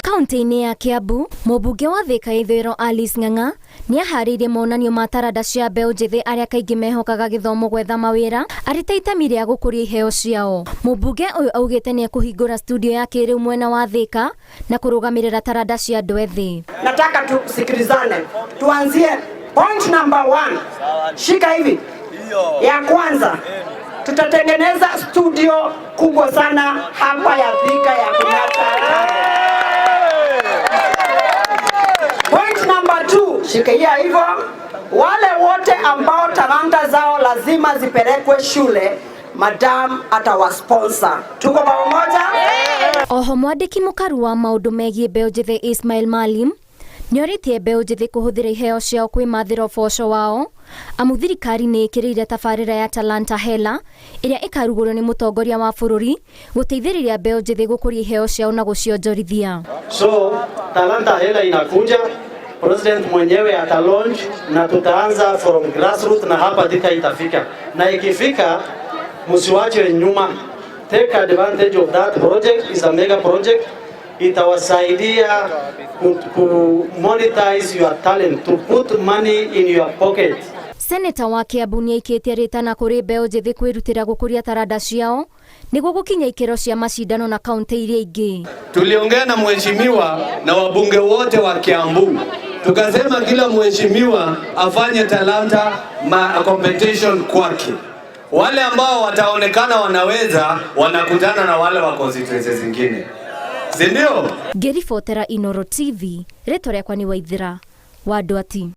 Kaunti-inĩ ya Kiambu, mũmbunge wa Thika Ithũĩro Alice Ng'ang'a nĩaharĩirie monanio ma taranda cia mbeũ njĩthĩ arĩa kaingĩ mehokaga gĩthomo gwetha mawĩra arĩ ta itemi rĩa gũkũria iheo ciao. Mũmbunge ũyũ augĩte nĩekũhingũra studio ya kĩrĩu mwena wa Thika na kũrũgamĩrĩra taranda cia andũ ethĩ. Nataka tusikilizane. Tuanzie point number 1. Shika hivi. Ya kwanza, tutatengeneza studio kubwa sana hapa ya Thika ya kunasa. Point number 2, shikilia hivyo. Wale wote ambao talanta zao lazima zipelekwe shule, madam atawasponsor. Tuko pamoja? Oho mwandĩki mũkaru wa maũndũ megiĩ mbeũ njĩthĩ Ismail Malim nĩorĩtie mbeũ njĩthĩ kũhũthĩra iheo ciao kwĩmathĩra ũboco wao amu thirikari nĩĩkĩrĩire tabarĩra ya Talanta Hela ĩrĩa ĩkarugũrio nĩ mũtongoria wa bũrũri gũteithĩrĩria mbeũ njĩthĩ gũkũria iheo ciao na gũcionjorithia. So Talanta Hela inakuja, president mwenyewe atalaunch na tutaanza from grassroots na hapa Thika itafika. Na ikifika msiwache nyuma. Take advantage of that project. Is a mega project. Itawasaidia to monetize your talent, to put money in your pocket. Seneta wa Kiambu nĩaikĩtie rĩtana kũrĩ mbeũ njĩthĩ kwĩrutĩra gũkũria taranda ciao nĩguo gũkinya ikĩro cia macindano na kaunti iria ingĩ. Tuliongea na mheshimiwa na wabunge wote wa Kiambu. Tukasema kila mheshimiwa afanye talanta competition kwake. Wale ambao wataonekana wanaweza wanakutana na wale wa constituencies zingine. Sindio? Ngĩribotera Inooro TV, rĩtwa rĩakwa nĩ Waithĩra wa Ndwati.